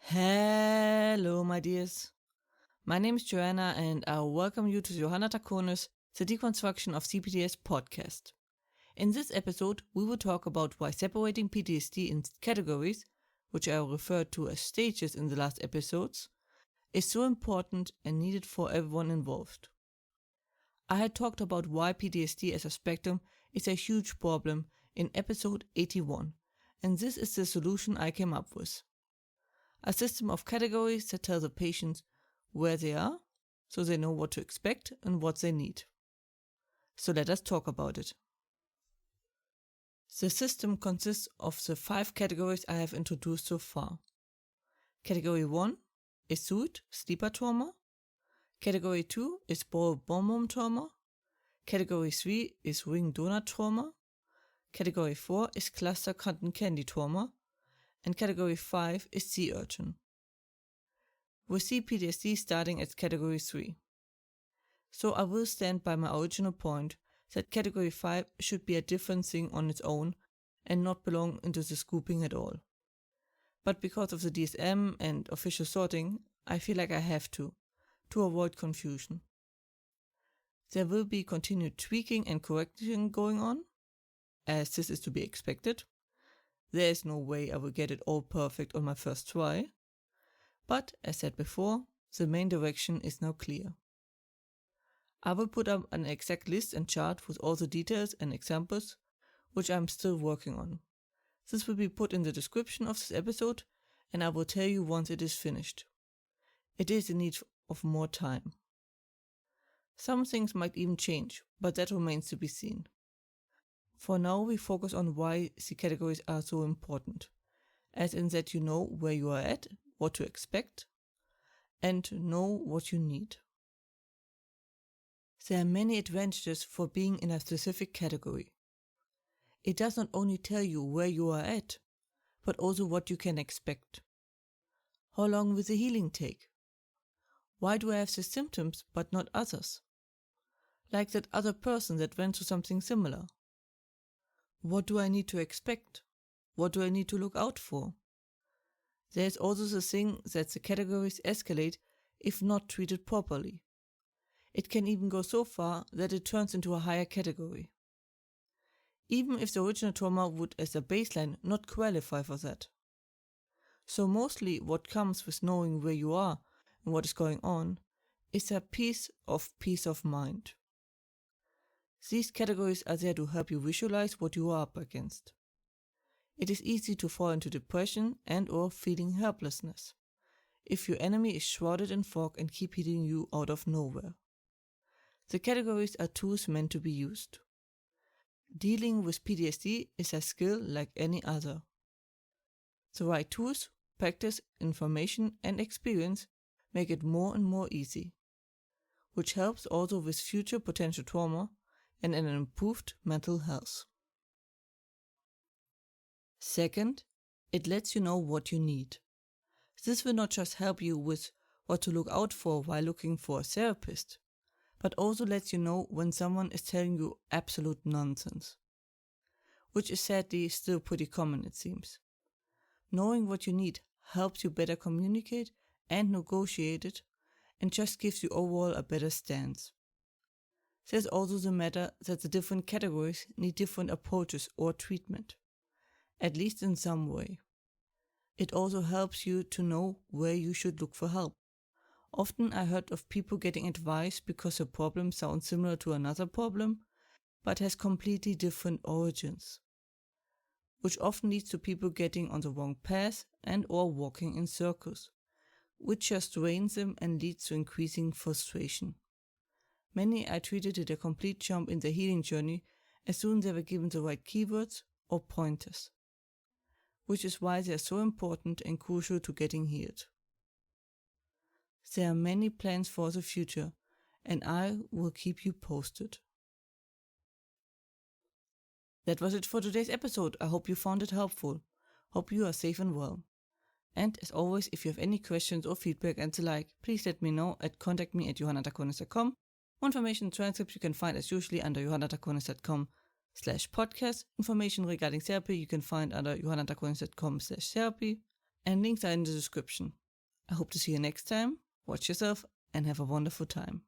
Hello, my dears. My name is Joanna, and I welcome you to Johanna Taconis, the Deconstruction of C-PTSD podcast. In this episode, we will talk about why separating PTSD in categories, which I referred to as stages in the last episodes, is so important and needed for everyone involved. I had talked about why PTSD as a spectrum is a huge problem in episode 81, and this is the solution I came up with. A system of categories that tell the patients where they are, so they know what to expect and what they need. So let us talk about it. The system consists of the 5 categories I have introduced so far. Category 1 is suit, sleeper trauma. Category 2 is ball bomb trauma. Category 3 is ring donut trauma. Category 4 is cluster cotton candy trauma. And category 5 is sea urchin. We see PTSD starting at category 3. So I will stand by my original point that category 5 should be a different thing on its own and not belong into this grouping at all. But because of the DSM and official sorting, I feel like I have to avoid confusion. There will be continued tweaking and correction going on, as this is to be expected. There is no way I will get it all perfect on my first try, but as said before, the main direction is now clear. I will put up an exact list and chart with all the details and examples, which I am still working on. This will be put in the description of this episode, and I will tell you once it is finished. It is in need of more time. Some things might even change, but that remains to be seen. For now, we focus on why the categories are so important, as in that you know where you are at, what to expect, and know what you need. There are many advantages for being in a specific category. It does not only tell you where you are at, but also what you can expect. How long will the healing take? Why do I have the symptoms but not others? Like that other person that went through something similar. What do I need to expect? What do I need to look out for? There is also the thing that the categories escalate if not treated properly. It can even go so far that it turns into a higher category. Even if the original trauma would as a baseline not qualify for that. So mostly what comes with knowing where you are and what is going on is a peace of mind. These categories are there to help you visualize what you are up against. It is easy to fall into depression and/or feeling helplessness if your enemy is shrouded in fog and keep hitting you out of nowhere. The categories are tools meant to be used. Dealing with PTSD is a skill like any other. The right tools, practice, information, and experience make it more and more easy, which helps also with future potential trauma and an improved mental health. Second, it lets you know what you need. This will not just help you with what to look out for while looking for a therapist, but also lets you know when someone is telling you absolute nonsense, which is sadly still pretty common, it seems. Knowing what you need helps you better communicate and negotiate it, and just gives you overall a better stance. There's also the matter that the different categories need different approaches or treatment, at least in some way. It also helps you to know where you should look for help. Often I heard of people getting advice because a problem sounds similar to another problem, but has completely different origins, which often leads to people getting on the wrong path and/or walking in circles, which just drains them and leads to increasing frustration. Many I treated did a complete jump in their healing journey as soon as they were given the right keywords or pointers, which is why they are so important and crucial to getting healed. There are many plans for the future, and I will keep you posted. That was it for today's episode. I hope you found it helpful. Hope you are safe and well. And as always, if you have any questions or feedback and the like, please let me know at contactme@johannataconis.com. More information and transcripts you can find as usually under johannataconis.com/podcast. Information regarding therapy you can find under johannataconis.com/therapy. and links are in the description. I hope to see you next time. Watch yourself and have a wonderful time.